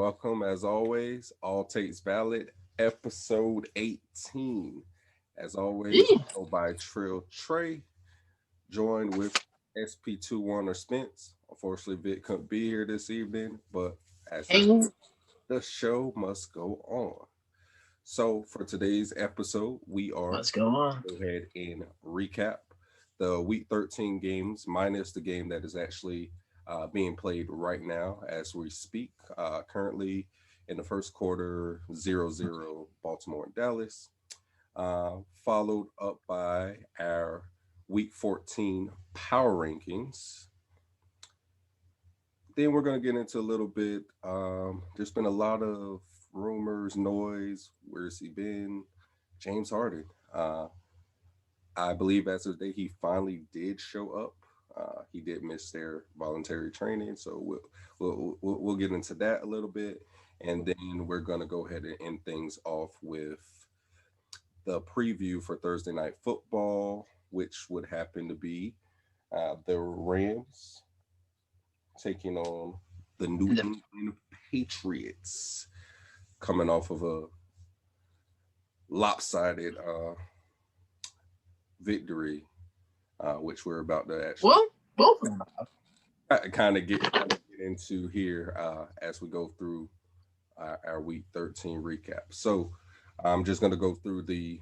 Welcome, as always, All Takes Valid, episode 18. As always, Yeah. go by Trill Trey, joined with SP21 or Spence. Unfortunately, Vick couldn't be here this evening, but as he, Hey, the show must go on. So, for today's episode, we are what's going on? go ahead and recap the week 13 games minus the game that is actually being played right now as we speak. Currently in the first quarter, 0-0 Baltimore and Dallas, followed up by our week 14 power rankings. Then we're going to get into a little bit. There's been a lot of rumors, noise. Where's he been? James Harden. I believe as of the day he finally did show up. He did miss their voluntary training, so we'll get into that a little bit, and then we're gonna go ahead and end things off with the preview for Thursday night football, which would happen to be the Rams taking on the New The, England Patriots, coming off of a lopsided victory, which we're about to actually well, both of them. kind of get into here as we go through our week 13 recap. So I'm just going to go through the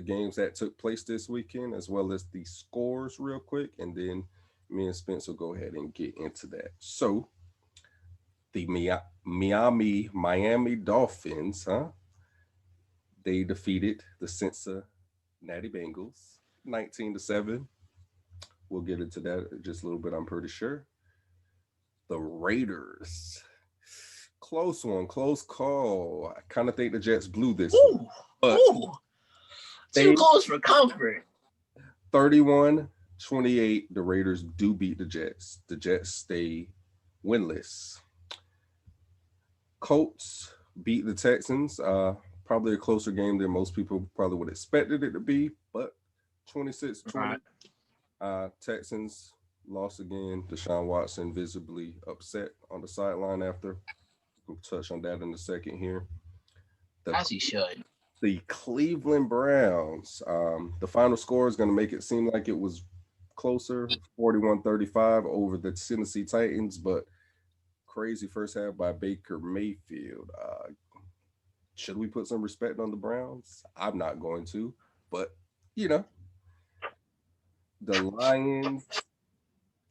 games that took place this weekend as well as the scores real quick, and then me and Spence will go ahead and get into that. So the Miami Dolphins, they defeated the Cincinnati Bengals 19-7. We'll get into that in just a little bit, I'm pretty sure. The Raiders. Close one, close call. I kind of think the Jets blew this one, Ooh, but ooh, too they close for comfort. 31-28. The Raiders do beat the Jets. The Jets stay winless. Colts beat the Texans. Probably a closer game than most people probably would have expected it to be, but 26-20. Right. Texans lost again. Deshaun Watson visibly upset on the sideline after. We'll touch on that in a second here. The As he should. the Cleveland Browns. The final score is going to make it seem like it was closer, 41-35 over the Tennessee Titans, but crazy first half by Baker Mayfield. Should we put some respect on the Browns? I'm not going to, but you know, the Lions,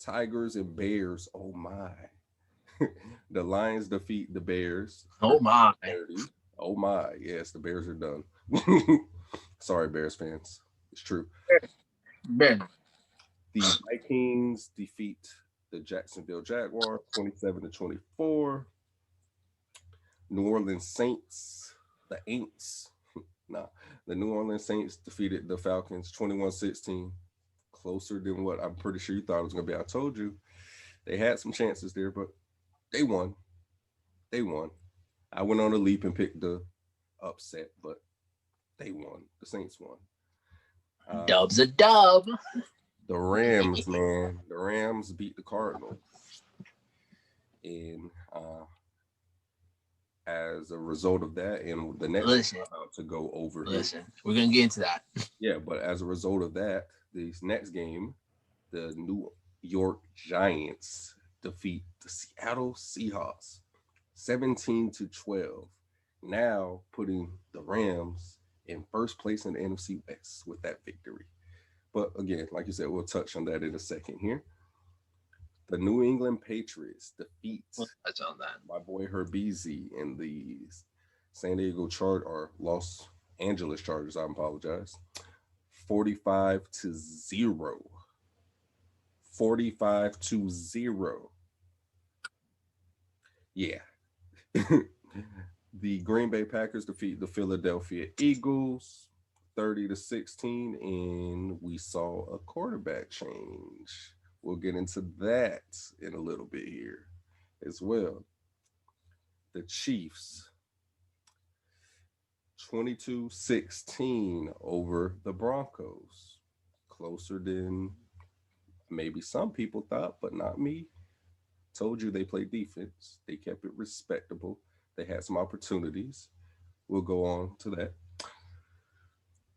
Tigers, and Bears. Oh my. The Lions defeat the Bears Oh my. 30. Oh my. Yes, the Bears are done. Sorry, Bears fans. It's true. Ben. The Vikings defeat the Jacksonville Jaguars 27-24. New Orleans Saints, the Aints. Nah, the New Orleans Saints defeated the Falcons 21-16. Closer than what I'm pretty sure you thought it was going to be. I told you they had some chances there, but they won. They won. I went on a leap and picked the upset, but they won. The Saints won. Uh, Dub's a dub. the Rams, man, the Rams beat the Cardinals, and as a result of that, and the next Listen, I'm about to go over here, listen. We're gonna get into that. yeah. But as a result of that, this next game, the New York Giants defeat the Seattle Seahawks 17-12. Now putting the Rams in first place in the NFC West with that victory. But again, like you said, we'll touch on that in a second here. The New England Patriots defeat We'll touch on that. my boy Herbezy and the San Diego or Los Angeles Chargers. I apologize. 45-0. 45-0. Yeah. The Green Bay Packers defeat the Philadelphia Eagles 30-16, and we saw a quarterback change. We'll get into that in a little bit here as well. The Chiefs 22-16 over the Broncos. Closer than maybe some people thought, but not me. Told you they played defense. They kept it respectable. They had some opportunities. We'll go on to that.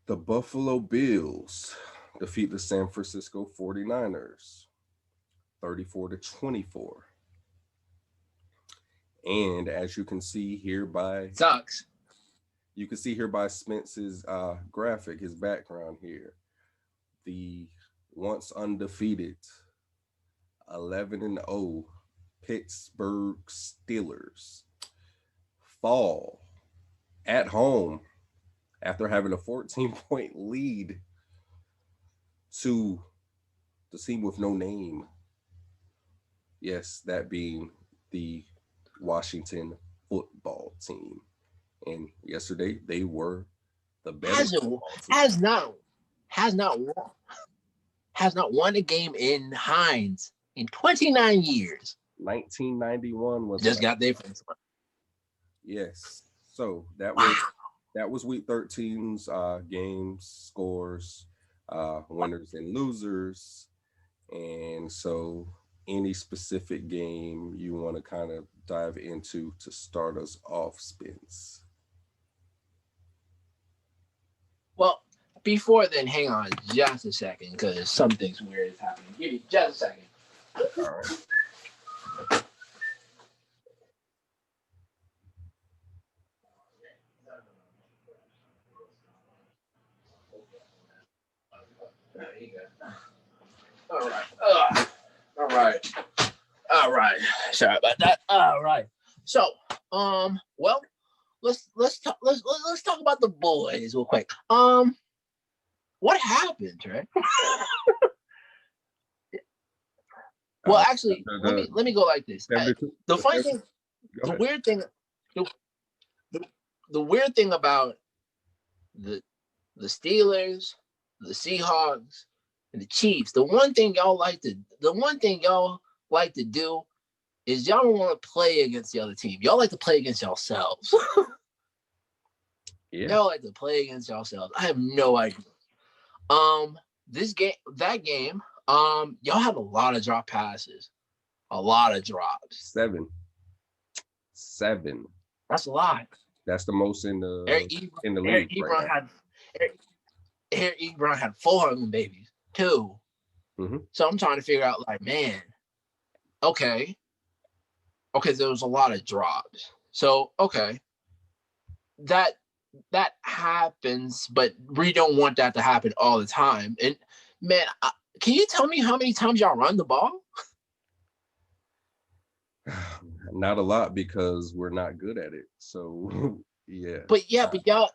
The Buffalo Bills defeat the San Francisco 49ers 34-24. And as you can see here by Sucks. Spence's graphic, his background here, the once undefeated 11-0 Pittsburgh Steelers fall at home after having a 14-point lead to the team with no name. Yes, that being the Washington football team. And yesterday they were the better Has football team. has not won has not won a game in Heinz in 29 years. 1991 was Just got their first one. yes. So that was week 13's games, scores, winners and losers. And so any specific game you want to kind of dive into to start us off, Spence? Well, before then, hang on just a second because something's weird is happening. Give me just a second. All right. There you go. All right. Sorry about that. All right. So, well, let's talk about the boys real quick. What happened, Trey? Well, actually, let me go like this. The funny thing, the weird thing, the weird thing about the Steelers, the Seahawks, and the Chiefs, the one thing y'all like to do is y'all don't want to play against the other team. Y'all like to play against yourselves. Yeah. Y'all like to play against yourselves. I have no idea. That game, y'all have a lot of drop passes. A lot of drops. 7. That's a lot. That's the most in the league. Eric Ebron had 4 of them babies, 2. Mm-hmm. So I'm trying to figure out, like, man, okay, there was a lot of drops. So okay, that happens, but we don't want that to happen all the time. And man, can you tell me how many times y'all run the ball? Not a lot because we're not good at it. So yeah. But y'all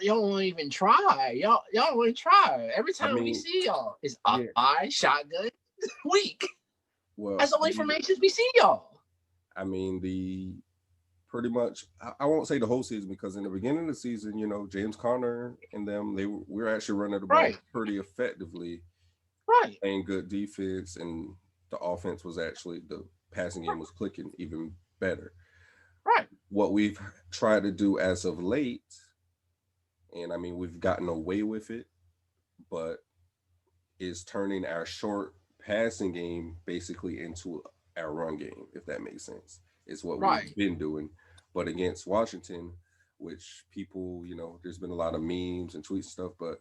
won't even try. Y'all won't try. Every time we see y'all, it's I shotgun weak. Well, that's the only formations we see y'all. I mean, pretty much, I won't say the whole season because in the beginning of the season, James Conner and them, we were actually running the ball pretty effectively, right? Playing good defense, and the offense was actually, the passing game was clicking even better. Right. What we've tried to do as of late, and I mean, we've gotten away with it, but is turning our short passing game basically into our run game, if that makes sense. It's what we've been doing. But against Washington, which people, there's been a lot of memes and tweets and stuff, but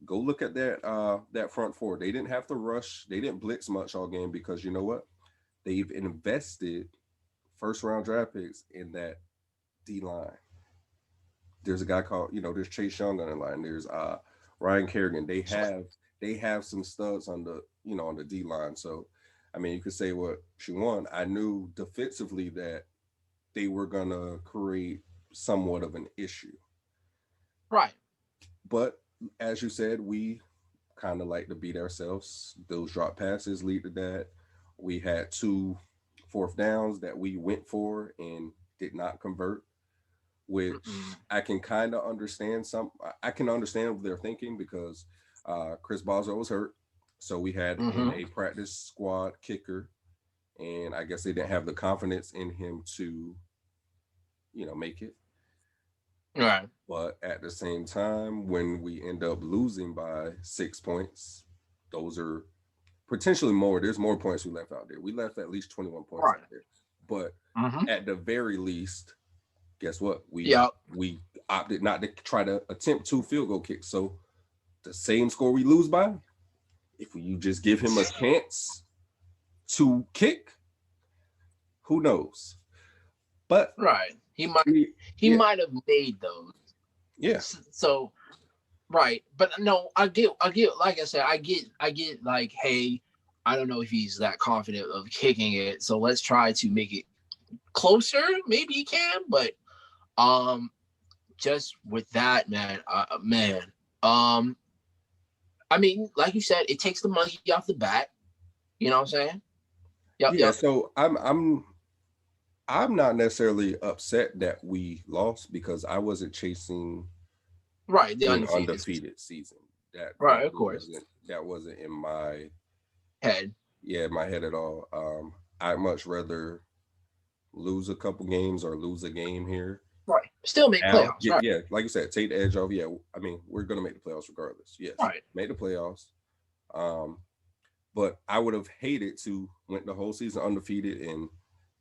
go look at that front four. They didn't have to rush. They didn't blitz much all game because you know what? They've invested first-round draft picks in that D-line. There's a guy called, there's Chase Young on the line. There's Ryan Kerrigan. They have some studs on the, on the D-line. So, I mean, you could say what you want. I knew defensively that they were going to create somewhat of an issue. Right. But as you said, we kind of like to beat ourselves. Those drop passes lead to that. We had 2 fourth downs that we went for and did not convert, which I can kind of understand I can understand what they're thinking because Chris Boswell was hurt. So we had a practice squad kicker, and I guess they didn't have the confidence in him to, make it. Right. But at the same time, when we end up losing by 6 points, those are potentially more. There's more points we left out there. We left at least 21 points out there. But at the very least, Guess what? Yeah. We opted not to try to attempt 2 field goal kicks. So the same score we lose by, if you just give him a chance to kick, who knows? But Right. He yeah, might have made those. yeah, So right. But no, I get like I said, I get like, hey, I don't know if he's that confident of kicking it. So let's try to make it closer. Maybe he can, but um just with that, man. Um I mean, like you said, it takes the monkey off the back. You know what I'm saying? Yep, yeah. yep. So I'm not necessarily upset that we lost because I wasn't chasing Right, the an undefeated. undefeated season. Right, of course. That wasn't in my Head. my head at all. I'd much rather lose a couple games or lose a game here. Right. Still make Now, playoffs. Right. yeah, like you said, take the edge off. Yeah, I mean, we're gonna make the playoffs regardless. Yes, Right. make the playoffs. Um, but I would have hated to went the whole season undefeated in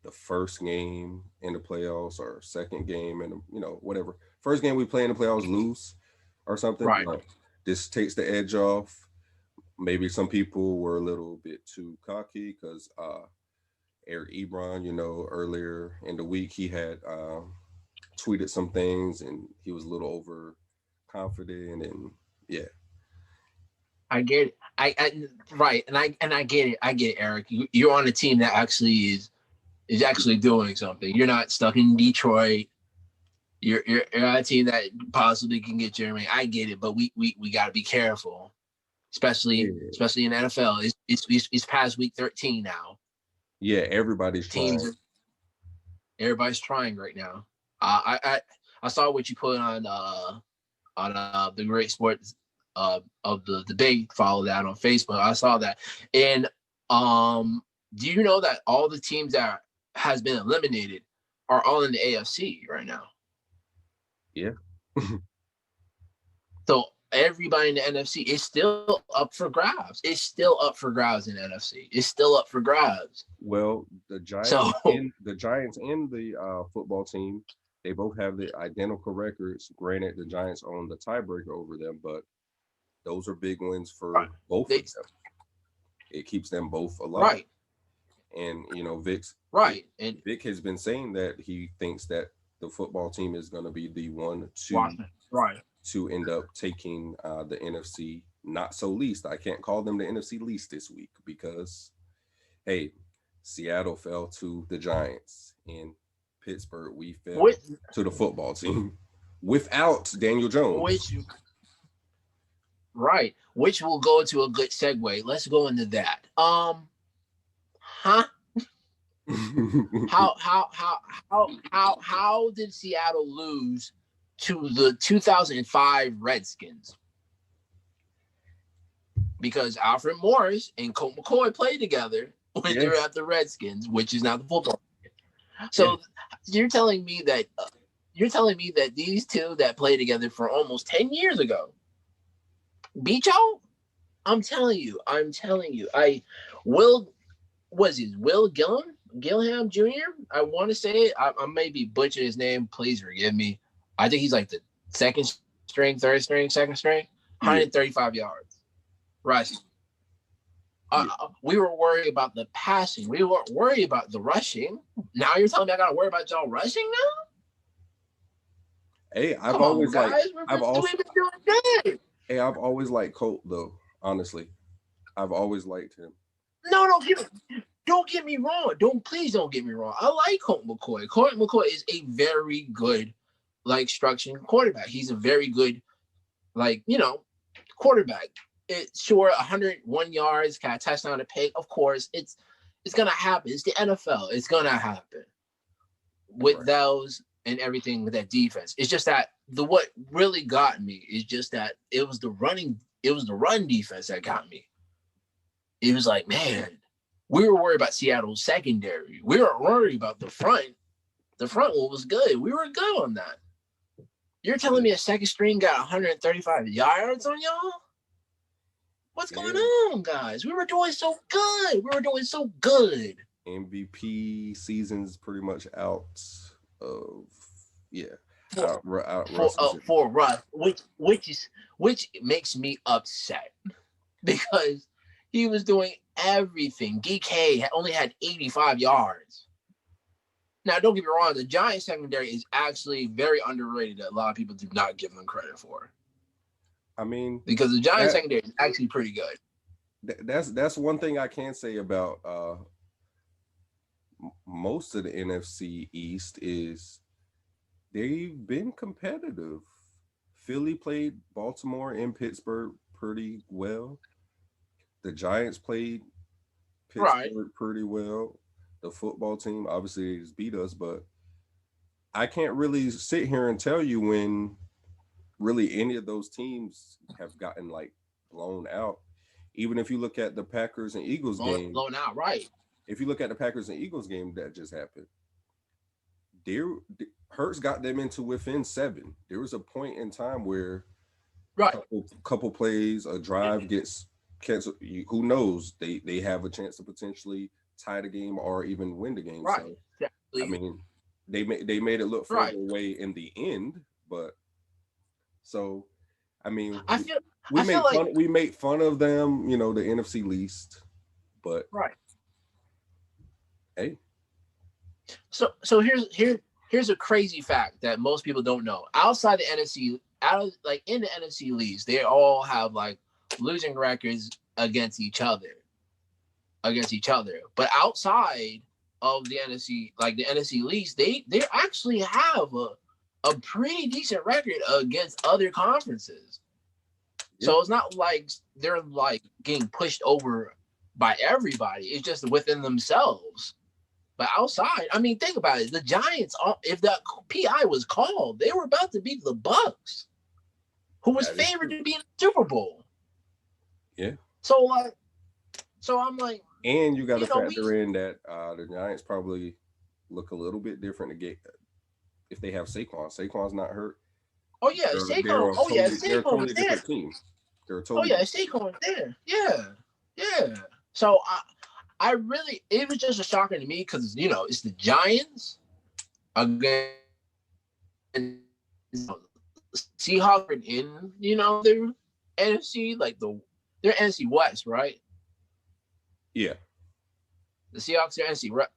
the first game in the playoffs or second game and whatever first game we play in the playoffs lose or something. Right. But this takes the edge off. Maybe some people were a little bit too cocky because Eric Ebron, earlier in the week he had tweeted some things and he was a little over confident and yeah. I get it. I right, and I get it. I get it, Eric. You're on a team that actually is actually doing something. You're not stuck in Detroit. You're on a team that possibly can get Jeremy. I get it, but we got to be careful, Yeah, especially in the NFL. It's past week 13 now. yeah, everybody's Teams, trying. everybody's trying right now. I saw what you put on the Great Sports of the debate. Follow that on Facebook. I saw that, and do you know that all the teams that has been eliminated are all in the AFC right now? Yeah. So everybody in the NFC is still up for grabs. It's still up for grabs in the NFC. It's still up for grabs. Well, So The Giants and the football team, they both have the identical records. Granted, the Giants own the tiebreaker over them, but those are big wins for both they of them. It keeps them both alive. right, And right, and Vick has been saying that he thinks that the football team is going to be the one Washington, right. to end up taking the NFC not so least. I can't call them the NFC least this week because hey, Seattle fell to the Giants. In Pittsburgh, we fell Which, to the football team without Daniel Jones. which right, which will go into a good segue. Let's go into that. Huh? How did Seattle lose to the 2005 Redskins? Because Alfred Morris and Colt McCoy played together when they were at the Redskins, which is not the football. So you're telling me that these two that played together for almost 10 years ago beat y'all? I'm telling you. Will Gilham Jr.? I want to say it. I may be butchering his name. Please forgive me. I think he's like the second string, third string, second string. 135 yards. Right. We were worried about the passing. We weren't worried about the rushing. Now you're telling me I got to worry about y'all rushing now? Hey, I've always liked Colt though. Honestly, I've always liked him. No, don't get me wrong. Please don't get me wrong. I like Colt McCoy. Colt McCoy is a very good, structured quarterback. He's a very good, quarterback. It's sure 101 yards, got a touchdown to pick. Of course, it's gonna happen. It's the NFL. It's gonna happen with those and everything with that defense. It's just that what really got me is just that it was the run defense that got me. It was like, man, we were worried about Seattle's secondary. We weren't worried about the front. The front one was good. We were good on that. You're telling me a second string got 135 yards on y'all? What's going on, guys? We were doing so good. MVP season's pretty much out of Yeah, for out Russell's. for Russ, which makes me upset because he was doing everything. DK only had 85 yards. Now, don't get me wrong, the Giants secondary is actually very underrated that a lot of people do not give them credit for. I mean, Because the Giants that secondary is actually pretty good. that's one thing I can say about most of the NFC East is they've been competitive. Philly played Baltimore and Pittsburgh pretty well. The Giants played Right. Pittsburgh pretty well. The football team obviously has beat us, but I can't really sit here and tell you when really any of those teams have gotten like blown out. Even if you look at the Packers and Eagles game, Blown out, right. if you look at the Packers and Eagles game that just happened, there Hurts got them into within 7. There was a point in time where Right. couple plays, a drive gets canceled. Who knows? They have a chance to potentially tie the game or even win the game. Right. So I Exactly. mean, they made it look further Right. away in the end, but so I mean, I feel I feel like we make fun of them, you know, the NFC least, but right. hey, So here's a crazy fact that most people don't know. Outside the NFC, out of like in the NFC leagues, they all have like losing records against each other. But outside of the NFC, like the NFC leagues, they actually have a pretty decent record against other conferences. yeah, So it's not like they're like getting pushed over by everybody. It's just within themselves. But outside, I mean, think about it. The Giants, if the PI was called, they were about to beat the Bucks, who was that is favored true. to be in the Super Bowl. Yeah, So like, so I'm like, and you got to we. factor in that the Giants probably look a little bit different to get if they have Saquon. Saquon's not hurt. Oh yeah, They're Saquon. a Oh yeah, totally Saquon's there. different team. They're a Oh totally yeah, different. Saquon's there. Yeah, yeah. So I really, it was just a shocker to me because it's the Giants against Seahawks in their NFC like their NFC West, right? Yeah, The Seahawks are NFC West.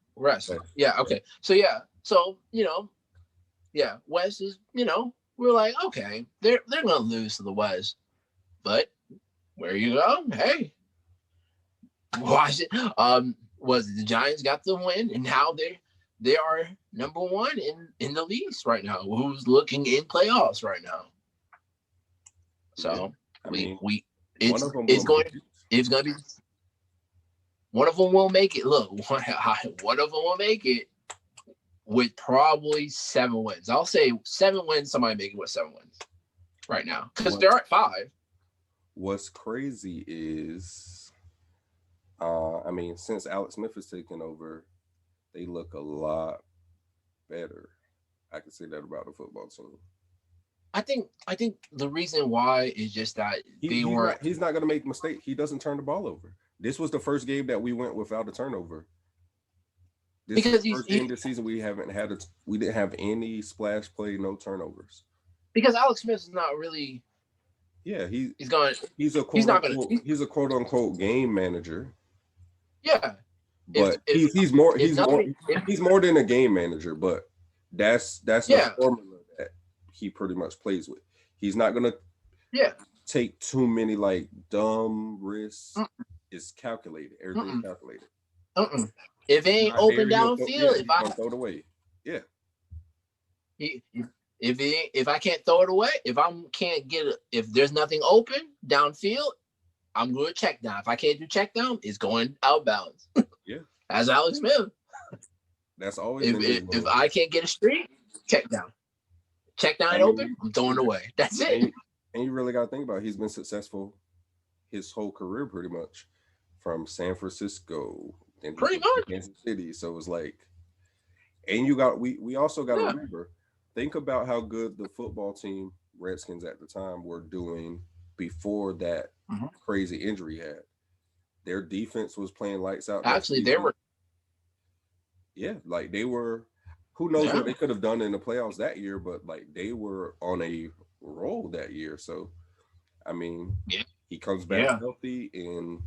yes, Yeah. yes. Okay. So yeah. So yeah, West is we're like okay, they're gonna lose to the West, but where you go? Hey, watch it. Was the Giants got the win, and now they are number one in the East right now. Who's looking in playoffs right now? Yeah. So I we mean, we one of them it's will going make it. it's gonna be one of them will make it. Look, one of them will make it with probably 7 wins. I'll say 7 wins. Somebody make it with 7 wins right now because What they're at 5. What's crazy is, I mean, since Alex Smith has taken over, they look a lot better. I can say that about the football team. I think the reason why is just that they weren't He's not gonna make a mistake. He doesn't turn the ball over. This was the first game that we went without a turnover. This is because the first game this season we didn't have any splash play, no turnovers. because Alex Smith is not really Yeah, he's going he's not gonna he's a quote unquote game manager, yeah but if if nothing if, he's more than a game manager. But that's the yeah formula that he pretty much plays with. He's not gonna yeah take too many like dumb risks. mm, It's calculated. Everything's mm-mm, calculated. mm-mm. If it It's ain't not open there. downfield He's gonna throw it away. Yeah, he, if I can't throw it away if there's nothing open downfield I'm going to check down. If I can't do check down, it's going out of bounds. yeah. As Alex Smith. That's always If, been his if move. I can't get a streak, check down. Check down I and mean, open, I'm throwing it away. That's it. and you really got to think about it. He's been successful his whole career pretty much from San Francisco, then he Pretty came to much. Kansas City. So it's like, and you got we also got to Yeah. remember, think about how good the football team Redskins at the time were doing before that Mhm. crazy injury he had. Their defense was playing lights out that Actually, there season. were Yeah, like they were. who knows what they could have done in the playoffs that year, but like they were on a roll that year. So I mean, Yeah. he comes back Yeah. healthy, and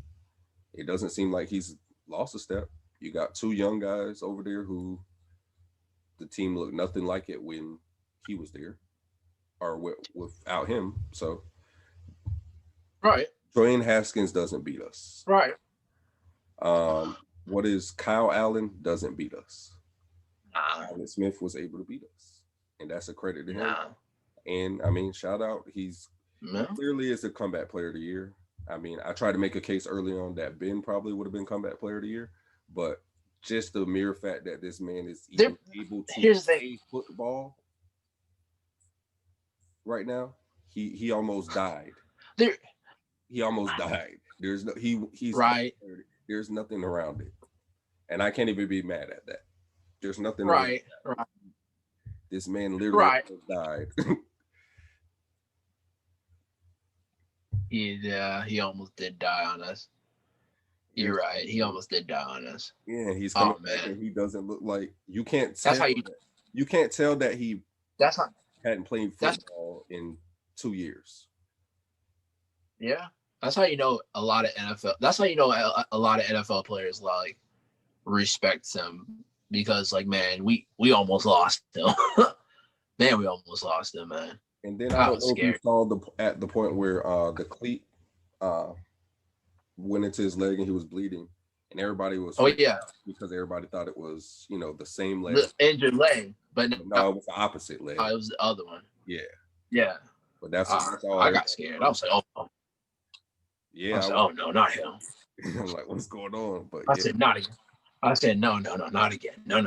it doesn't seem like he's lost a step. You got two young guys over there who the team looked nothing like it when he was there, or without him. So Right. Dwayne Haskins doesn't beat us. Right. What is Kyle Allen doesn't beat us. Nah. Alex Smith was able to beat us, and that's a credit to him. Nah. And I mean, shout out, he No. clearly is the comeback player of the year. I mean, I tried to make a case early on that Ben probably would have been comeback player of the year, but just the mere fact that this man is even able to Here's the thing. play football right now, he almost died. There. He almost died. There's no he's Right. there's nothing around it, and I can't even be mad at that. There's nothing around Right. that. Right. This man literally Right. died. He almost did die on us. You're right. He almost did die on us. Yeah, he's coming back, and he doesn't look like you can't tell. That's how you can't tell that he That's not. hadn't played football in 2 years. Yeah. That's how you know a lot of NFL. That's how you know a lot of NFL players like respect him because, like, man, we almost lost him. Man, we almost lost him, man. And then I don't know if you saw at the point where the cleat went into his leg and he was bleeding, and everybody was because everybody thought it was the same leg, the injured leg, but no, it was the opposite leg. It was the other one. Yeah. But that's all. I got scared. I was like, oh. Yeah. I was like, oh no, not him. I'm like, what's going on? But I said, not again. I said, no, not again. No.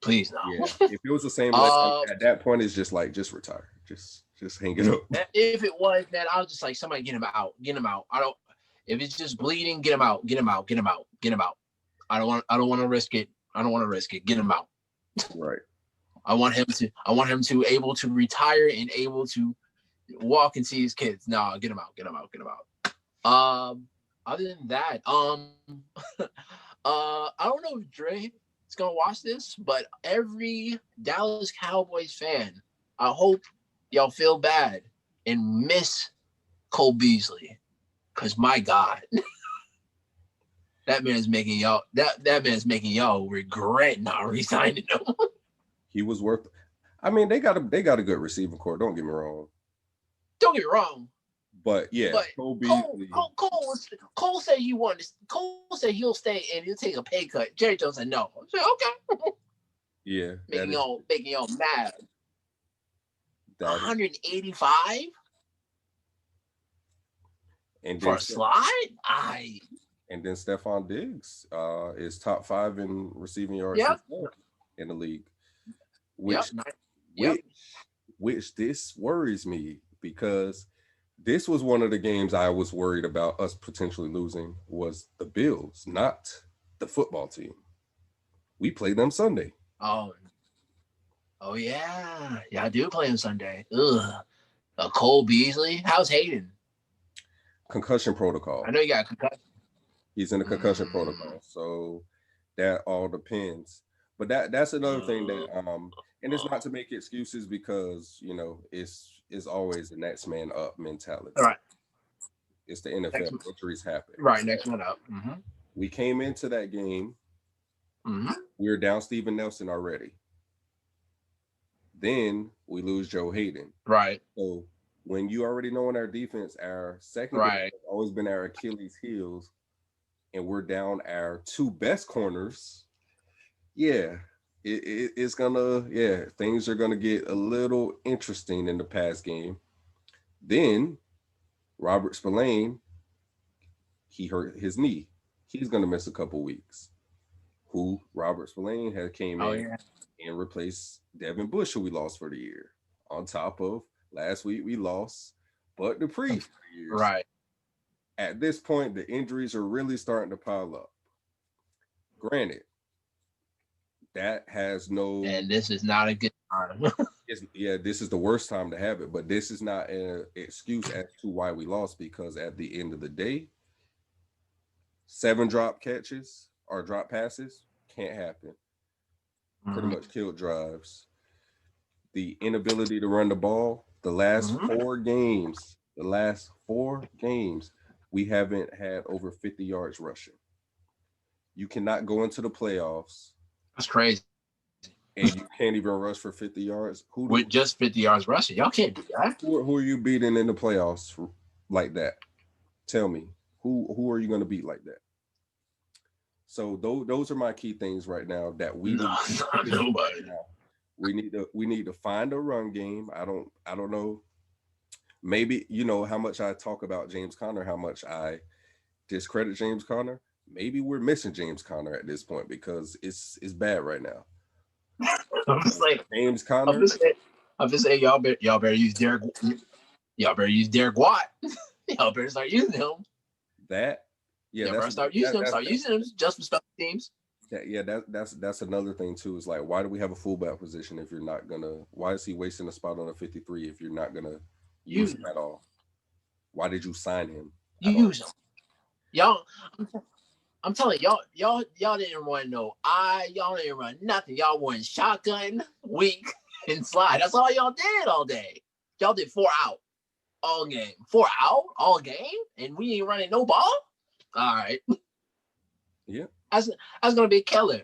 Please no. Yeah. If it was the same leg, at that point, it's just like, just retire. Just hang it up. If it was, man, I was just like, somebody get him out. Get him out. If it's just bleeding, get him out. Get him out. Get him out. Get him out. I don't want to risk it. I don't want to risk it. Get him out. Right. I want him to able to retire and able to walk and see his kids. No, get him out. Get him out. Get him out. Other than that, I don't know if Dre is gonna watch this, but every Dallas Cowboys fan, I hope y'all feel bad and miss Cole Beasley, cause my God, that man is making y'all regret not resigning him. He was worth. I mean, they got a good receiving core. Don't get me wrong. But yeah, Cole said he wanted. Cole said he'll stay and he'll take a pay cut. Jerry Jones said no. I said okay. Yeah, making y'all mad. 185 and for a slide. And then Stephon Diggs is top 5 in receiving yards in the league. Which this worries me because this was one of the games I was worried about us potentially losing was the Bills, not the football team. We play them Sunday. Oh yeah. Yeah, I do play them Sunday. Ugh. Cole Beasley. How's Hayden? Concussion protocol. I know you got a concussion. He's in the concussion protocol. So that all depends. But that's another thing that and it's not to make excuses because it's always the next man up mentality. All right. It's the NFL. Injuries happen. Right, next one up. Mm-hmm. We came into that game. Mm-hmm. We were down Steven Nelson already. Then we lose Joe Hayden. Right. So when you already know in our defense, our secondary has always been our Achilles heels, and we're down our 2 best corners. Yeah. It's gonna, things are gonna get a little interesting in the pass game. Then Robert Spillane, he hurt his knee. He's gonna miss a couple weeks. Who Robert Spillane had came in and replaced Devin Bush, who we lost for the year. On top of last week we lost Bud Dupree for the year. Right. At this point, the injuries are really starting to pile up. Granted, that has no. And this is not a good time. This is the worst time to have it, but this is not an excuse as to why we lost because at the end of the day, 7 drop catches or drop passes can't happen. pretty Mhm. much killed drives. The inability to run the ball, the last 4 games, we haven't had over 50 yards rushing. You cannot go into the playoffs That's crazy. and you can't even rush for 50 yards. With just 50 yards rushing, y'all can't do that. Who are you beating in the playoffs like that? Tell me, who are you going to beat like that? So those are my key things right now that we No, need to not fix right nobody. now. We need to find a run game. I don't know. Maybe you know how much I talk about James Conner, how much I discredit James Conner. Maybe we're missing James Conner at this point because it's bad right now. I'm just like, James I'm Conner, just saying, I'm just saying, y'all better use Derek. Y'all better use Derek Watt. Y'all better start using him. that yeah, Y'all better start using him. Start using him just for special teams. that's another thing too. Is like, why do we have a fullback position if you're not gonna? Why is he wasting a spot on a 53 if you're not gonna use Use him him. at all? Why did you sign him at all? Use him. Y'all, I'm telling y'all didn't run y'all didn't run nothing. Y'all won shotgun, weak, and slide. That's all y'all did all day. Y'all did 4 out all game. 4 out all game, and we ain't running no ball. All right, Yeah, that's gonna be killer.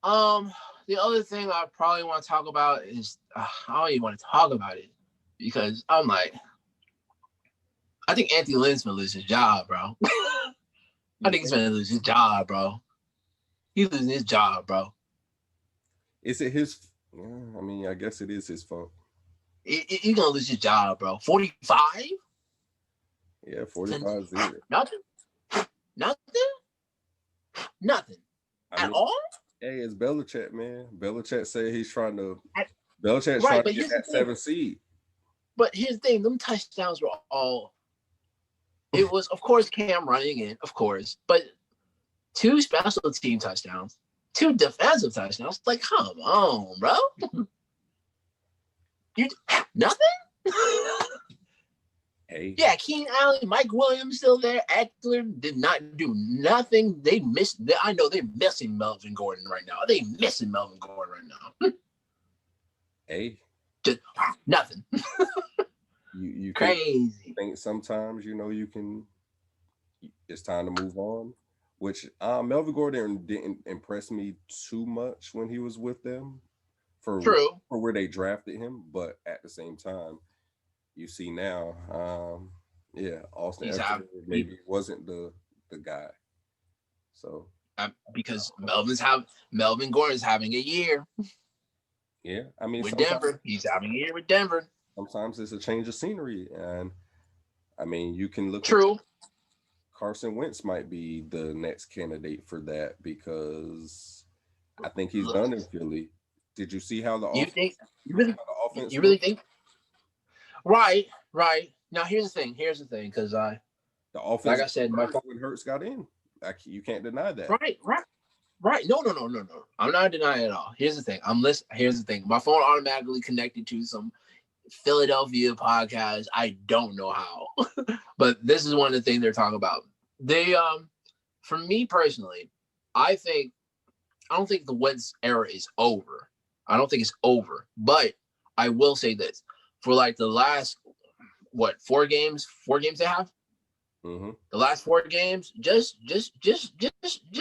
The other thing I probably want to talk about is I don't even want to talk about it because I'm like, I think Anthony Lynn's gonna lose his job, bro. I you think he's think? gonna lose his job, bro. He's losing his job, bro. Is it his? Yeah, I mean, I guess it is his fault. He's gonna lose his job, bro. 45 Yeah, to 45-0. nothing, nothing, nothing I at mean, all. hey, it's Belichick, man. Belichick said he's trying to. At, Belichick's right, trying to but get here's the that thing. 7 seed. But here's the thing. Them touchdowns were all. It was, of course, Cam running in, of course, but 2 special team touchdowns, 2 defensive touchdowns. Like, come on, bro. You nothing. Hey, Yeah, Keenan Allen, Mike Williams still there. Eckler did not do nothing. They missed. I know they're missing Melvin Gordon right now. They missing Melvin Gordon right now. hey, Just nothing. you Crazy. think sometimes you can. It's time to move on. Which Melvin Gordon didn't impress me too much when he was with them True. for where they drafted him, but at the same time, you see now, yeah, Austin He's Eckler having maybe wasn't the guy. So because Melvin Gordon's having a year yeah, I mean with Denver. He's having a year with Denver. sometimes it's a change of scenery, and I mean you can look at True. Carson Wentz might be the next candidate for that because I think he's Look, done in Philly. Did you see how the you think offense you really how the offense you really looked? think right, right. Now here's the thing. Here's the thing, because The like offense I said, my phone. when Hurts got in. You can't deny that. Right, right. Right. No. I'm not denying it at all. Here's the thing. I'm listening. Here's the thing. My phone automatically connected to some Philadelphia podcast. I don't know how, but this is one of the things they're talking about. They, for me personally, I think I don't think the Wentz era is over. I don't think it's over, but I will say this: for like the last 4 games they have, Mm-hmm. the last 4 games, just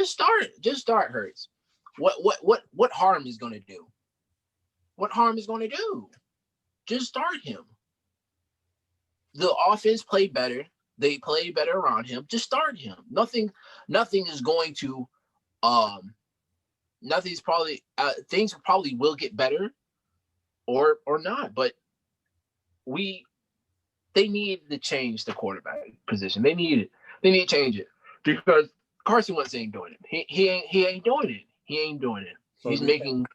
start Hurts. What harm is going to do? What harm is going to do? Just start him. The offense played better. They play better around him. Just start him. Nothing is going to um nothing's probably things probably will get better or not, but we they need to change the quarterback position. They need to change it because Carson Wentz ain't doing it. He ain't doing it. He ain't doing it. So He's do making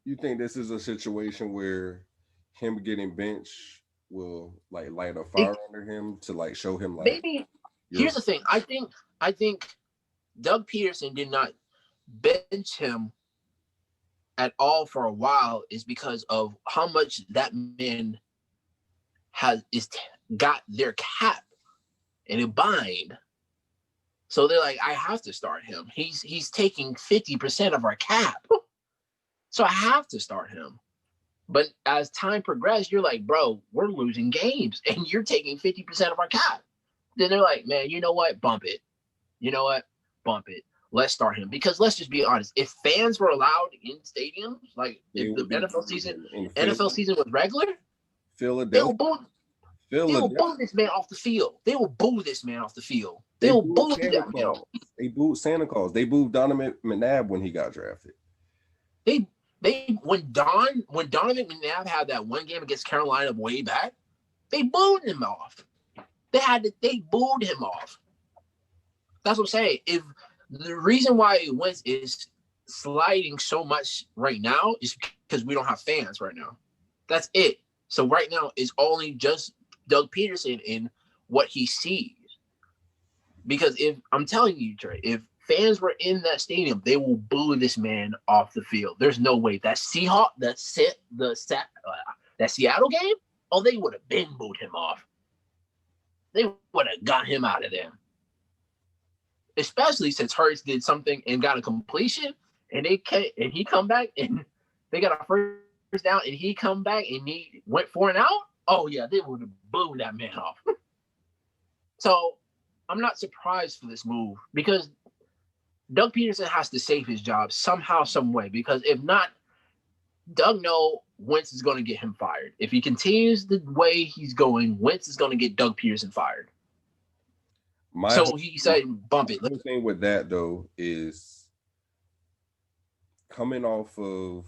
you think this is a situation where him getting benched will like light a it, fire under him to like show him like maybe. you're Here's the thing. I think Doug Peterson did not bench him at all for a while is because of how much that man has got their cap in a bind So they're like, I have to start him. He's taking 50% of our cap. So I have to start him. But as time progressed, you're like, bro, we're losing games and you're taking 50% of our cap. Then they're like, man, you know what? Bump it. You know what? Bump it. Let's start him. Because let's just be honest. If fans were allowed in stadiums, like if the NFL season was regular, Philadelphia. They will boo this man off the field. They will boo this man off the field. They will boo that man. They booed Santa Claus. They booed Donovan McNabb when he got drafted. They when Donovan McNabb had that one game against Carolina way back, they booed him off. They booed him off. That's what I'm saying. If the reason why Wentz is sliding so much right now is because we don't have fans right now. That's it. So right now it's only just Doug Peterson in what he sees. Because if I'm telling you, Trey, if fans were in that stadium, they will boo this man off the field. There's no way. That Seattle game, oh, they would have been booed him off. They would have got him out of there. Especially since Hurts did something and got a completion, and he come back and they got a first down, and he come back and he went 4 and out. Oh yeah, they would have booed that man off. So I'm not surprised for this move because Doug Peterson has to save his job somehow, some way. Because if not, Doug know Wentz is going to get him fired. If he continues the way he's going, Wentz is going to get Doug Peterson fired. So he said, bump it. The thing with that, though, is coming off of,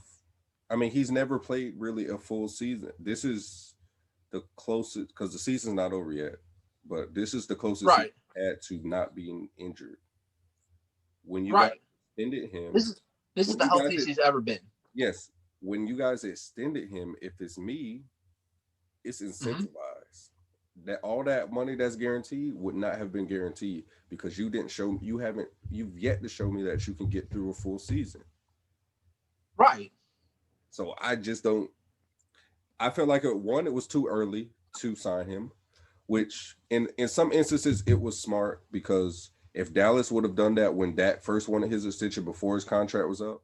I mean, he's never played really a full season. This is the closest, because the season's not over yet, but this is the closest he had to not being injured. When you guys extended him, this is the healthiest he's ever been. Yes. When you guys extended him, if it's me, it's incentivized. That all that money that's guaranteed would not have been guaranteed because you've yet to show me that you can get through a full season. Right. So I just don't. I feel like it was too early to sign him, which in some instances it was smart because if Dallas would have done that when Dak first wanted his extension before his contract was up,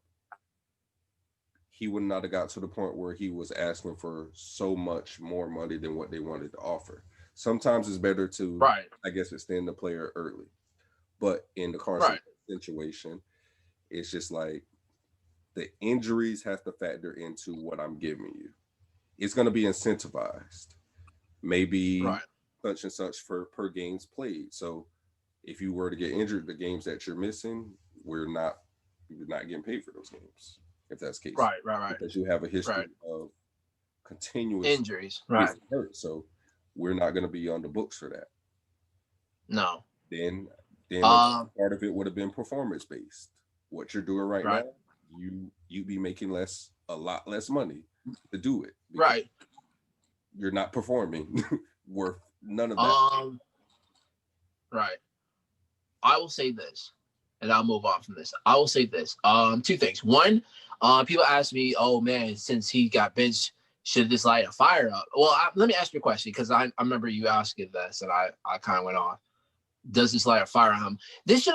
he would not have got to the point where he was asking for so much more money than what they wanted to offer. Sometimes it's better to, I guess, extend the player early. But in the Carson situation, it's just like the injuries have to factor into what I'm giving you. It's going to be incentivized. Maybe such and such for per games played. So if you were to get injured, the games that you're missing, you're not getting paid for those games. If that's the case. Right. Because you have a history of continuous injuries. Hurt. So we're not going to be on the books for that. No. Then part of it would have been performance based. What you're doing right now, you be making a lot less money to do it. Right. You're not performing worth none of that. Right. I will say this, and I'll move on from this. I will say this. 2 things. One, people ask me, oh man, since he got benched, should this light a fire up? Well, let me ask you a question because I remember you asking this and I kind of went off. Does this light a fire on him? This should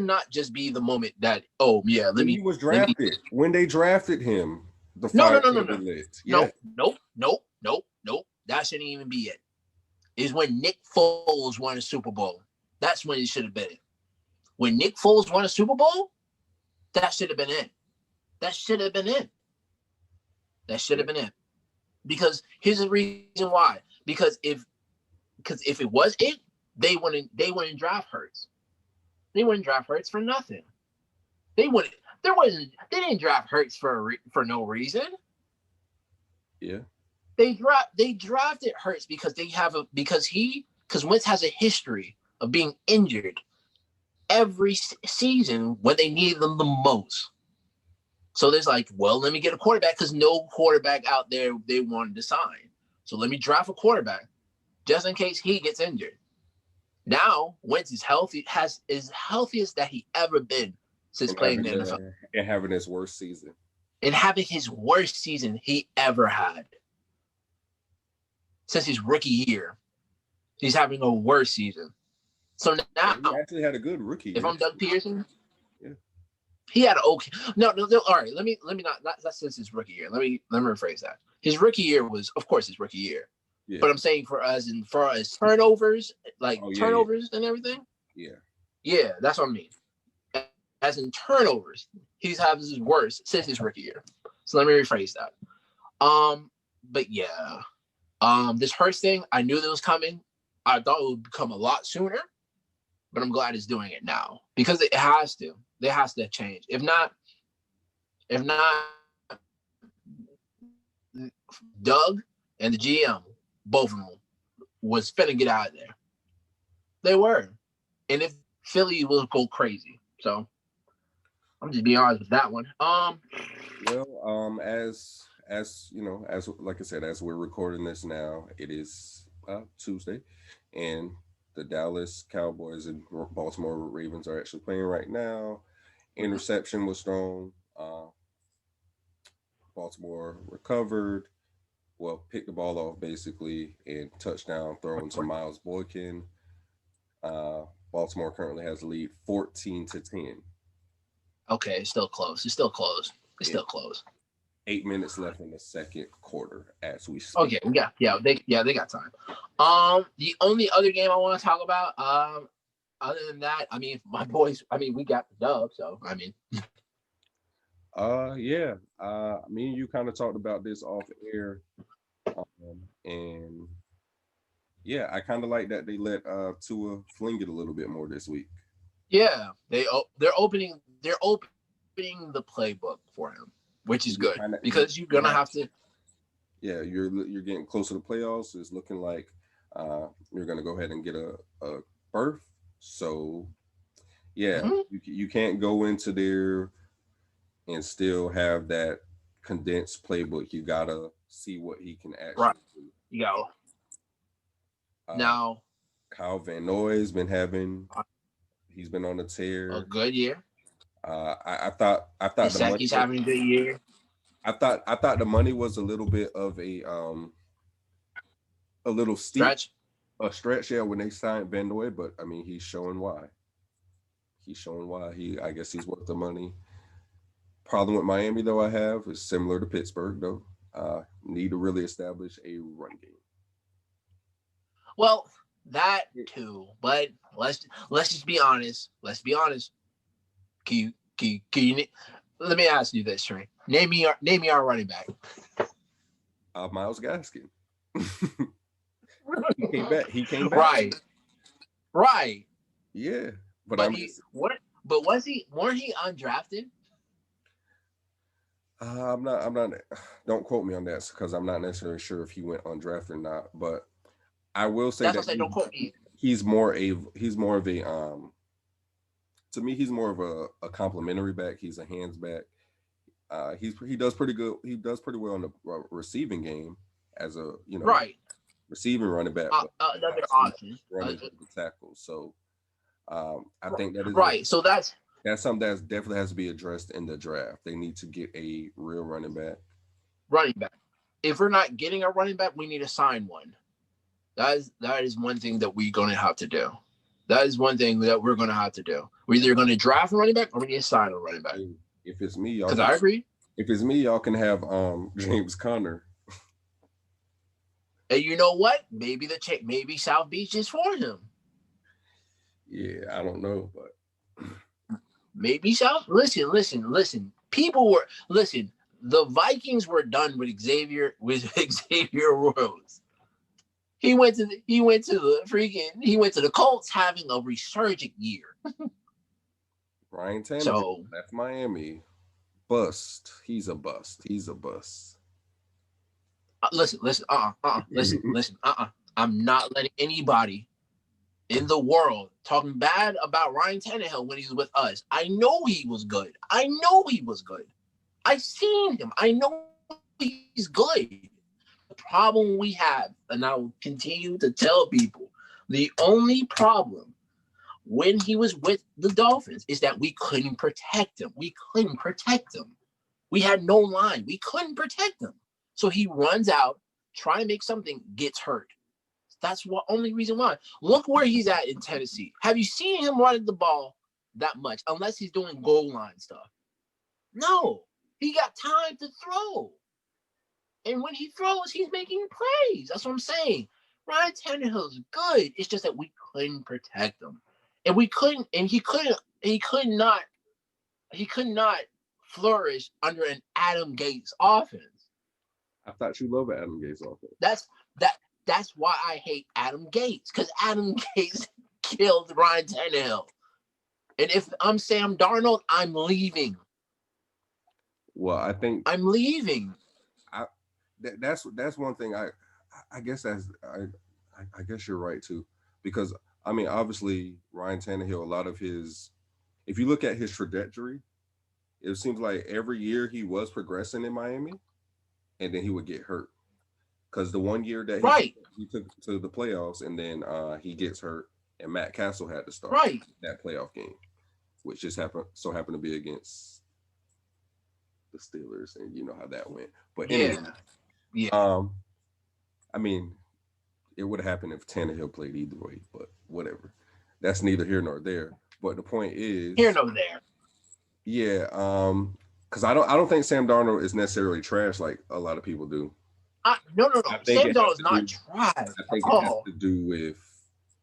not just be the moment that, oh yeah, when he was drafted. When they drafted him, the fire should be lit. Nope. That shouldn't even be it. Is when Nick Foles won a Super Bowl. That's when it should have been it. When Nick Foles won a Super Bowl, that should have been it. That should have been it. Because here's the reason why. Because if it was it, they wouldn't draft Hurts. They wouldn't draft Hurts for nothing. They didn't draft Hurts for no reason. Yeah. They drafted Hurts because Wentz has a history of being injured every season when they needed them the most. So there's like, well, let me get a quarterback because no quarterback out there they wanted to sign. So let me draft a quarterback just in case he gets injured. Now Wentz is healthy, is healthiest that he ever been since playing in the NFL. And having his worst season. And having his worst season he ever had. Since his rookie year. He's having a worse season. So now, He actually had a good rookie if year. I'm Doug Peterson, Yeah. he had an okay. No. All right, let me not since his rookie year. Let me rephrase that. His rookie year was, of course, his rookie year. Yeah. But I'm saying for far as turnovers, turnovers and everything. Yeah. Yeah, that's what I mean. As in turnovers, he's having his worst since his rookie year. So let me rephrase that. But yeah, this Hurts thing, I knew that was coming. I thought it would become a lot sooner, but I'm glad it's doing it now because it has to. There has to change. If not, Doug and the GM, both of them, was finna get out of there. They were, and if Philly will go crazy. So I'm just being honest with that one. Well, as you know, as like I said, as we're recording this now, it is Tuesday, and the Dallas Cowboys and Baltimore Ravens are actually playing right now. Interception was thrown. Baltimore recovered. Well, picked the ball off basically, and touchdown thrown to Miles Boykin. Baltimore currently has the lead 14-10. Okay, it's still close. It's still close. It's still close. 8 minutes left in the second quarter as we speak. Okay, they got time. The only other game I want to talk about, other than that, I mean, my boys, I mean, we got the dub, so I mean. Yeah. Me and you kind of talked about this off air, and yeah, I kind of like that they let Tua fling it a little bit more this week. Yeah, they're opening the playbook for him, which is good because you're gonna have to. Yeah, you're getting closer to playoffs. It's looking like you're gonna go ahead and get a berth. So yeah, you can't go into there and still have that condensed playbook. You gotta see what he can actually do. You go. Now, Kyle Van Noy's been having. He's been on a tear. A good year. I thought the money. He's having a good year. I thought the money was a little bit of a little steep a stretch, yeah, when they signed Van Noy, but I mean he's showing why. I guess he's worth the money. Problem with Miami though I have is similar to Pittsburgh though. Need to really establish a run game. Well, that too, but let's just be honest. Let's be honest. Can you let me ask you this, Trey. Name me our running back. Myles Gaskin. He came back. Right. Yeah, but weren't he undrafted? I'm not. Don't quote me on that because I'm not necessarily sure if he went undrafted or not. But I will say don't quote me. He's more of a to me he's more of a complimentary back. He's a hands back. He does pretty good. He does pretty well in the receiving game as a receiving running back. Another option running the tackles. So I think that is right. So that's something that definitely has to be addressed in the draft. They need to get a real running back. If we're not getting a running back, we need to sign one. That is one thing that we're going to have to do. That is one thing that we're going to have to do. We're either going to draft a running back or we need to sign a running back. If it's me, y'all. Because I agree. If it's me, y'all can have James Conner. And you know what? Maybe South Beach is for him. Yeah, I don't know, but maybe South. Listen. The Vikings were done with Xavier Rhodes. He went to the Colts having a resurgent year. Ryan Tannehill left Miami. Bust. He's a bust. Listen. I'm not letting anybody in the world talking bad about Ryan Tannehill when he's with us. I know he was good. I've seen him. I know he's good. The problem we have, and I will continue to tell people, the only problem when he was with the Dolphins is that we couldn't protect him. We had no line. We couldn't protect him. So he runs out, try to make something, gets hurt. That's what only reason why. Look where he's at in Tennessee. Have you seen him running the ball that much? Unless he's doing goal line stuff. No, he got time to throw. And when he throws, he's making plays. That's what I'm saying. Ryan Tannehill's good. It's just that we couldn't protect him. And we couldn't, and he could not flourish under an Adam Gates offense. I thought you loved Adam Gates offense. That's why I hate Adam Gates, because Adam Gates killed Ryan Tannehill. And if I'm Sam Darnold, I'm leaving. Well, I think I'm leaving. That's one thing. I guess I guess you're right too, because I mean, obviously Ryan Tannehill, a lot of his, if you look at his trajectory, it seems like every year he was progressing in Miami, and then he would get hurt. Because the one year that he took to the playoffs, and then he gets hurt, and Matt Castle had to start that playoff game, which just happened to be against the Steelers, and you know how that went. But anyway, I mean, it would have happened if Tannehill played either way, but whatever. That's neither here nor there. But the point is, here nor there. Yeah, because I don't think Sam Darnold is necessarily trash like a lot of people do. No. Sam Darnold's not trash. I think it has to do with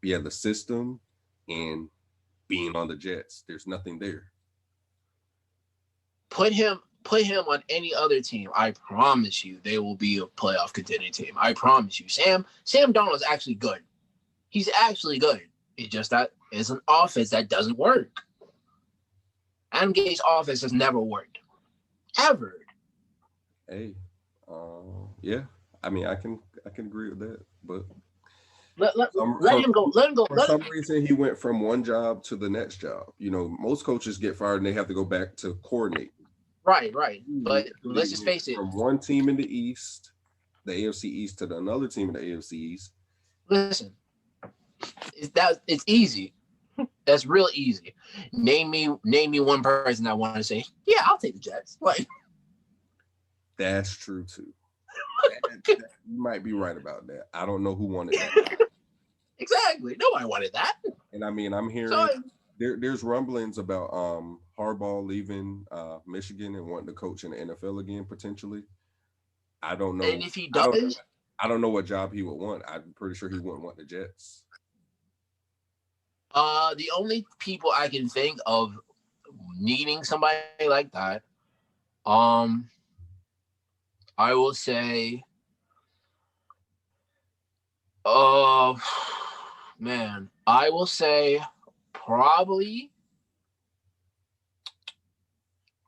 the system and being on the Jets. There's nothing there. Put him on any other team. I promise you, they will be a playoff contending team. I promise you. Sam Darnold is actually good. He's actually good. It's just that it's an offense that doesn't work. Adam Gates' offense has never worked, ever. Hey, yeah. I mean, I can agree with that, but let him go. Let him go. For some reason, he went from one job to the next job. You know, most coaches get fired and they have to go back to coordinate. Right. But let's just face it. From one team in the East, the AFC East, to another team in the AFC East. Listen, it's easy. That's real easy. Name me one person I want to say, yeah, I'll take the Jets. Like, that's true too. You might be right about that. I don't know who wanted that. Exactly. Nobody wanted that. And I mean, I'm hearing there's rumblings about Harbaugh leaving Michigan and wanting to coach in the NFL again potentially. I don't know. And if he does, I don't know what job he would want. I'm pretty sure he wouldn't want the Jets. The only people I can think of needing somebody like that, I will say, I will say probably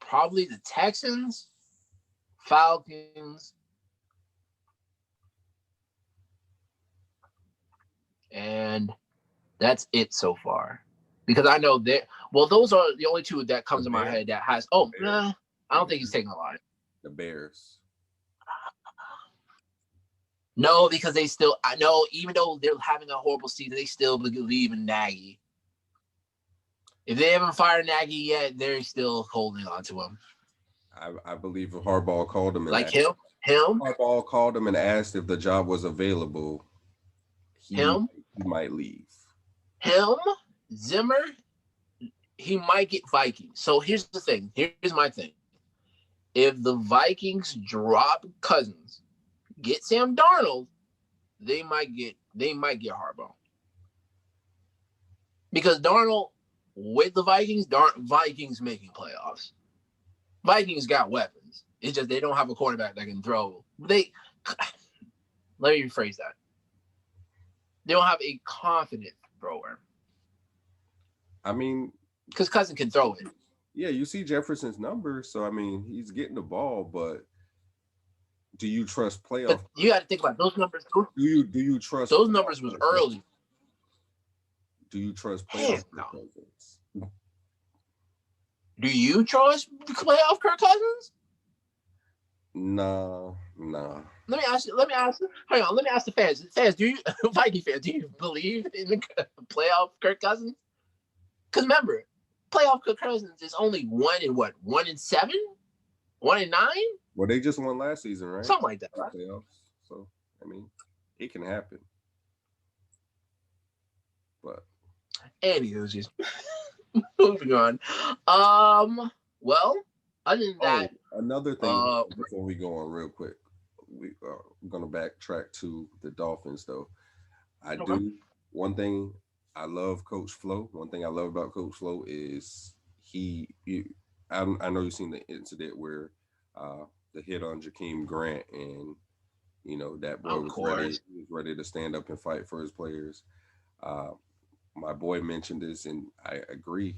the Texans, Falcons, and that's it so far. Because I know that, those are the only two that comes to my head that has, I don't think he's taking a lot. The Bears. No, because I know, even though they're having a horrible season, they still believe in Nagy. If they haven't fired Nagy yet, they're still holding on to him. I believe if Harbaugh called him. Him? Harbaugh called him and asked if the job was available. He might leave. Him, Zimmer, he might get Vikings. So here's the thing. Here's my thing. If the Vikings drop Cousins, get Sam Darnold, they might get Harbaugh. Because Darnold with the Vikings making playoffs. Vikings got weapons. It's just they don't have a quarterback that can throw. Let me rephrase that. They don't have a confident thrower. I mean, because Cousin can throw it. Yeah, you see Jefferson's numbers, so I mean, he's getting the ball, but do you trust playoff? But you got to think about those numbers. Do you trust those numbers? Was early. Do you trust playoff no. Kirk Cousins? Do you trust playoff Kirk Cousins? No. Let me ask. Hang on. Let me ask the fans. Do you, Viking fans, do you believe in the playoff Kirk Cousins? Because remember, playoff Kirk Cousins is only 1-7, 1-9. Well, they just won last season, right? Something like that, right? Playoffs. So I mean, it can happen. Anywho, just moving on. Well, other than Oh, that, another thing uh, before we go on real quick, we're gonna backtrack to the Dolphins though. I okay. do one thing. I love Coach Flo. One thing I love about Coach Flo is I know you've seen the incident where uh, the hit on Jakeem Grant, and that boy Of was ready. course. He was ready to stand up and fight for his players. Uh, my boy mentioned this, and I agree.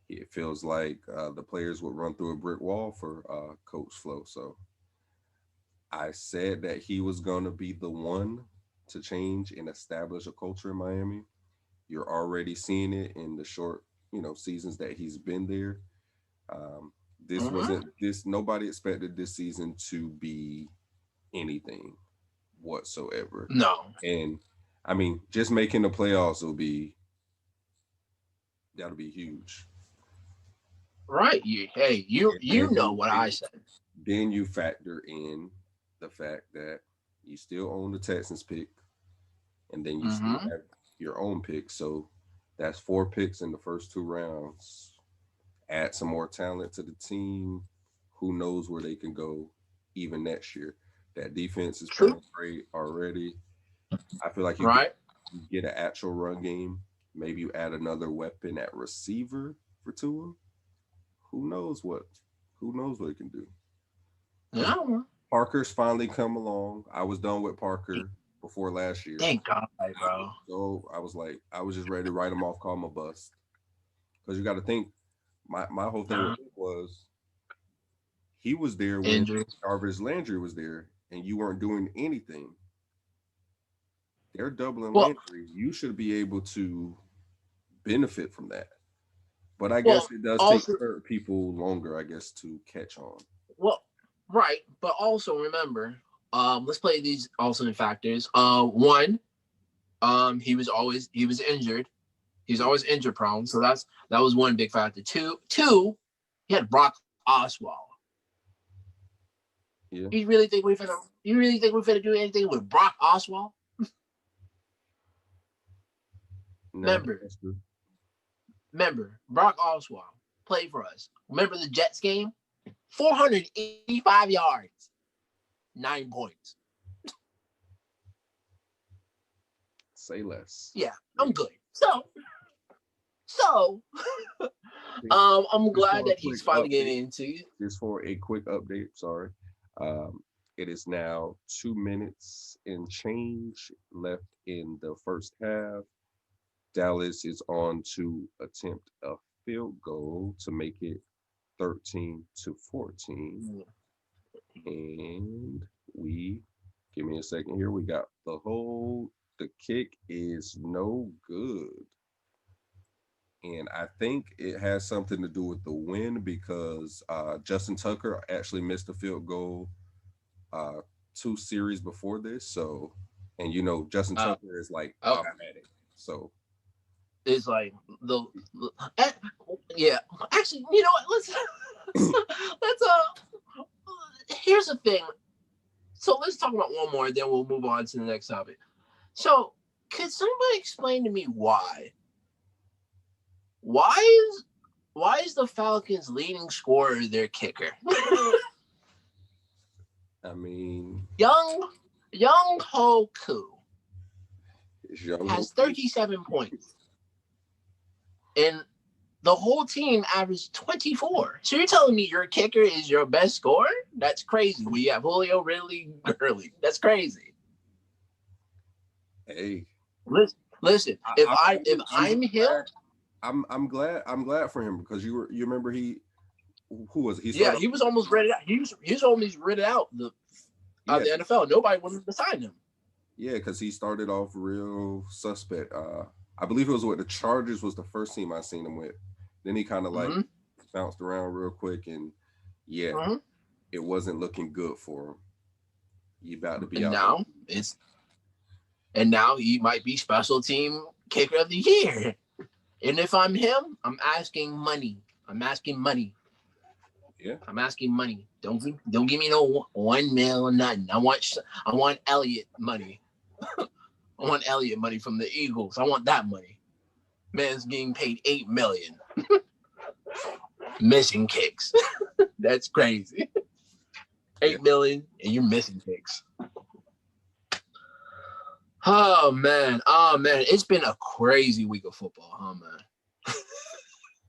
It feels like the players would run through a brick wall for Coach Flo. So I said that he was going to be the one to change and establish a culture in Miami. You're already seeing it in the short, seasons that he's been there. Um, this Mm-hmm. wasn't this. Nobody expected this season to be anything whatsoever. No. And I mean, just making the playoffs that'll be huge. Right. You And know what I said. then you factor in the fact that you still own the Texans pick, and then you still Mm-hmm. have your own pick. So that's four picks in the first two rounds. Add some more talent to the team. Who knows where they can go even next year? That defense is True. playing great already. I feel like Right. you get an actual run game. Maybe you add another weapon at receiver for Tua. Who knows what? Who knows what it can do? Because Yeah. Parker's finally come along. I was done with Parker before last year. Thank God, bro. So I was like, I was just ready to write him off, call him a bust. Because you got to think, my whole thing with Uh, him was he was there when injury. Jarvis Landry was there, and you weren't doing anything. They're doubling Well, Landry. You should be able to benefit from that. But I guess well, it does take also, certain people longer, I guess, to catch on. well, right, but also remember, let's play these alternate factors. One, he was injured. He's Yeah, always injury prone, so that was one big factor. Two, he had Brock Osweiler. yeah. You really think we're finna do anything with Brock Osweiler? No, Remember, that's good. Brock Osweiler played for us. Remember the Jets game? 485 yards, 9 points. Say less. Yeah, I'm good. So, I'm Just glad for a that quick he's finally update, getting into it. just for a quick update, sorry. Um, it is now 2 minutes and change left in the first half. Dallas is on to attempt a field goal to make it 13-14. And we, give me a second here. We got the kick is no good. And I think it has something to do with the win because Justin Tucker actually missed a field goal uh, two series before this. So, and Justin Uh, Tucker is like oh, automatic. So, it's like eh, yeah. Actually, you know what? Let's here's the thing. So let's talk about one more, then we'll move on to the next topic. So, could somebody explain to me why? Why is why is the Falcons' leading scorer their kicker? I mean, Young Hoku it's young has Hoku. 37 points, and the whole team averaged 24. So you're telling me your kicker is your best scorer? That's crazy. We have Julio, Ridley, Gurley. That's crazy. Hey, Listen. If I'm I'm just him, glad. I'm glad for him because you remember who was it? He yeah, started. he was almost ready. He was almost ready out Yeah, the NFL. Nobody wanted to sign him. yeah, because he started off real suspect. I believe it was with the Chargers was the first team I seen him with. Then he kind of like Mm-hmm. bounced around real quick, and yeah, Mm-hmm. it wasn't looking good for him. He about to be And out there. now it's and now he might be special team kicker of the year. And if I'm him, I'm asking money. I'm asking money. Yeah, I'm asking money. Don't give me no 1 mil or nothing. I want Elliott money. I want Elliott money from the Eagles. I want that money. Man's getting paid $8 million. Missing kicks. That's crazy. $8 million and you're missing kicks. Oh man. It's been a crazy week of football, huh, man?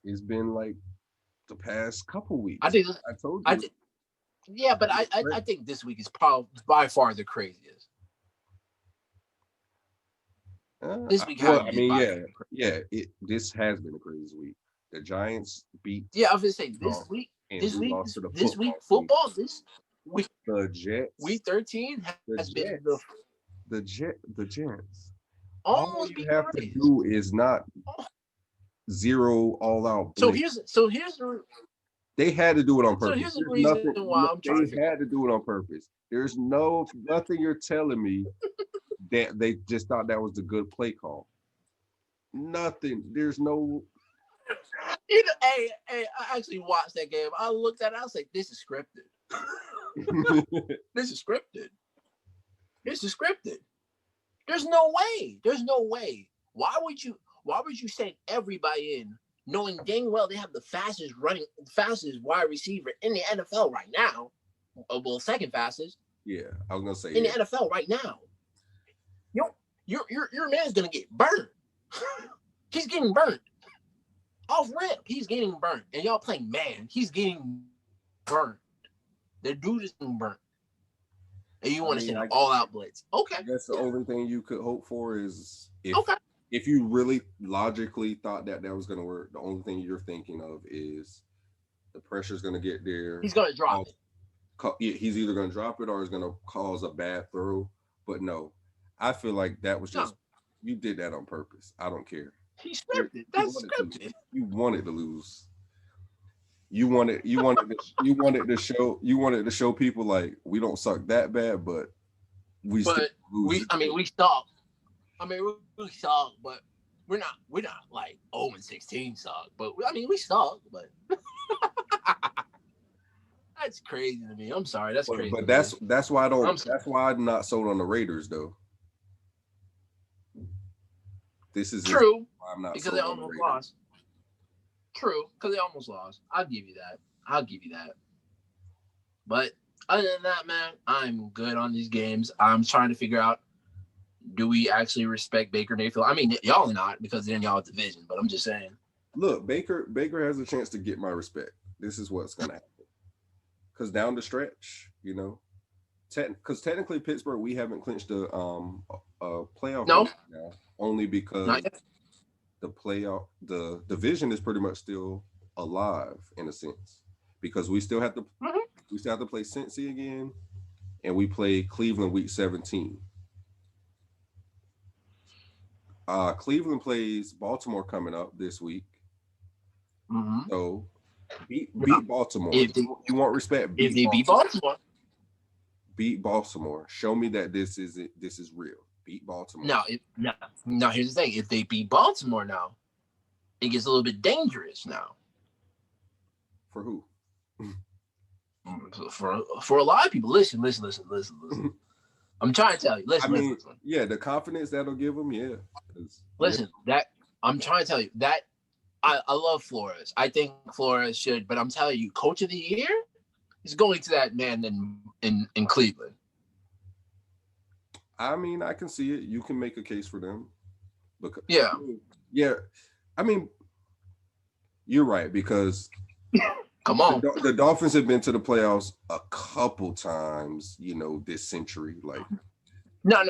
It's been like the past couple weeks. I told you. Yeah, but I think this week is probably by far the craziest. This week this has been a crazy week. The Giants beat. Yeah, I was gonna say this week. Football. This week, the Jets. Week 13 has been the Jets. Almost all you have to do is not zero all out. So here's they had to do it on purpose. So here's the reason why I'm trying. They had to do it on purpose. There's nothing you're telling me that they just thought that was a good play call. Nothing. There's no. Hey, I actually watched that game. I looked at it. I was like, this is scripted. This is scripted. There's no way. Why would you send everybody in knowing dang well they have the fastest wide receiver in the NFL right now? Well, second fastest. Yeah, I was gonna say in the NFL right now. Your man's gonna get burned. He's getting burnt. Off rip, he's getting burnt. And y'all playing man, he's getting burnt. The dude is getting burnt. And you want to send an all-out blitz. Okay. That's the only thing you could hope for is if you really logically thought that was going to work, the only thing you're thinking of is the pressure's going to get there. He's going to drop it. He's either going to drop it or he's going to cause a bad throw. But no, I feel like that was just, you did that on purpose. I don't care. He scripted. That's scripted. You wanted to lose. You wanted to show people like we don't suck that bad, but we suck. We suck. We suck, but we're not like 0-16 suck. But we suck, but that's crazy to me. I'm sorry, that's crazy. But that's why I'm not sold on the Raiders though. This is true. I'm not because they almost lost. True, because they almost lost. I'll give you that. But other than that, man, I'm good on these games. I'm trying to figure out, do we actually respect Baker Mayfield? I mean, y'all are not because then y'all have division, but I'm just saying. Look, Baker has a chance to get my respect. This is what's going to happen. Because down the stretch, because technically Pittsburgh, we haven't clinched a playoff now, only because the division is pretty much still alive in a sense because we still have to play Cincy again, and we play Cleveland week 17. Cleveland plays Baltimore coming up this week. Mm-hmm. So beat Baltimore. You want respect? Beat Baltimore. Beat Baltimore. Show me that this is real. Beat Baltimore. Now here's the thing. If they beat Baltimore now, it gets a little bit dangerous now. For who? For a lot of people. Listen. I'm trying to tell you. Listen. Yeah, the confidence that'll give them, yeah. Listen, that I'm trying to tell you that I love Flores. I think Flores should, but I'm telling you, Coach of the Year is going to that man in Cleveland. I mean, I can see it. You can make a case for them. Because, yeah. I mean, you're right because come on, the Dolphins have been to the playoffs a couple times, this century. Like, no.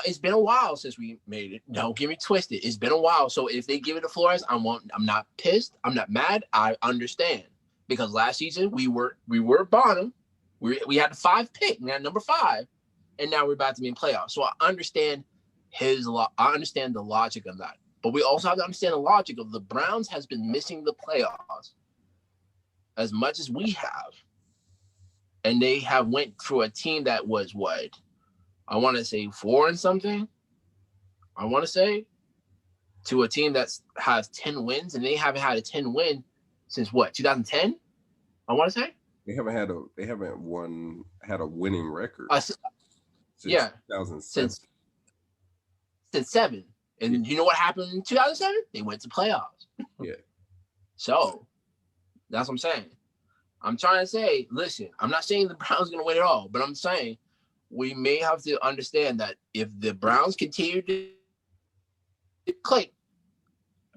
It's been a while since we made it. Don't get me twisted. It's been a while. So if they give it to Flores, I'm not pissed. I'm not mad. I understand because last season we were bottom. We had the 5 pick. We had number 5. And now we're about to be in playoffs. So I understand I understand the logic of that. But we also have to understand the logic of the Browns has been missing the playoffs as much as we have. And they have went through a team that was what? I want to say 4 and something. I want to say to a team that has 10 wins, and they haven't had a 10 win since what? 2010? I want to say they haven't had a winning record. Since 2007. Since 7. And you know what happened in 2007? They went to playoffs. Yeah. So that's what I'm saying. I'm trying to say, listen, I'm not saying the Browns are going to win it all, but I'm saying we may have to understand that if the Browns continue to click,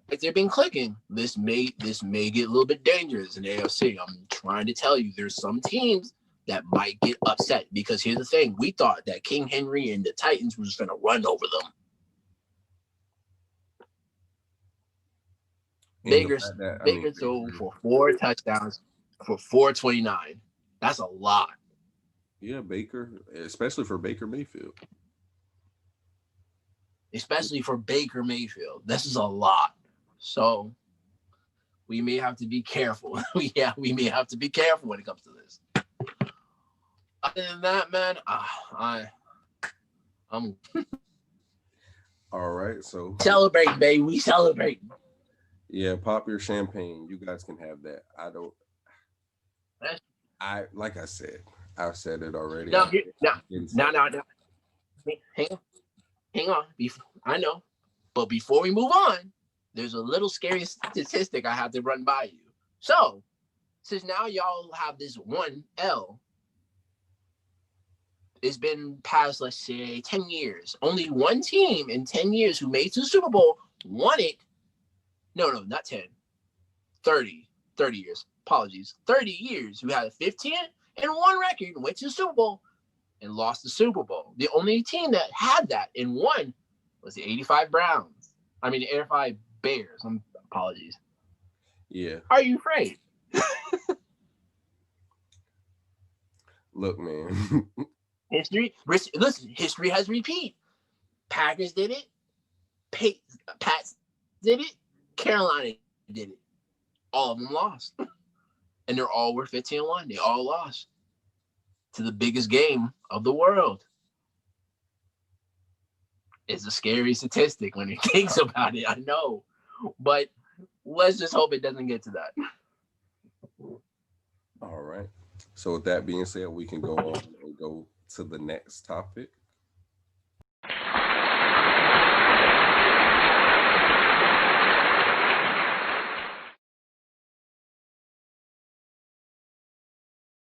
if they've been clicking, this may get a little bit dangerous in the AFC. I'm trying to tell you, there's some teams that might get upset because here's the thing: we thought that King Henry and the Titans was going to run over them. Baker threw for 4 touchdowns for 429. That's a lot. Yeah, Baker, especially for Baker Mayfield. Especially for Baker Mayfield. This is a lot. So we may have to be careful. we may have to be careful when it comes to this. Other than that, man, I'm all right. So celebrate, baby. We celebrate. Yeah, pop your champagne. You guys can have that. Like I said, I've said it already. No. Hang on. I know. But before we move on, there's a little scary statistic I have to run by you. So, since now y'all have this one L, it's been past, let's say, 10 years. Only one team in 10 years who made it to the Super Bowl won it. No, not 10. 30 years. Apologies. 30 years who had a 15-1 record and went to the Super Bowl and lost the Super Bowl. The only team that had that and won was the 85 Bears. Apologies. Yeah. Are you afraid? Look, man. History has repeat. Packers did it. Pats did it. Carolina did it. All of them lost. And they're all were 15-1. They all lost to the biggest game of the world. It's a scary statistic when he thinks about it, I know. But let's just hope it doesn't get to that. All right. So with that being said, we can go on and go to the next topic.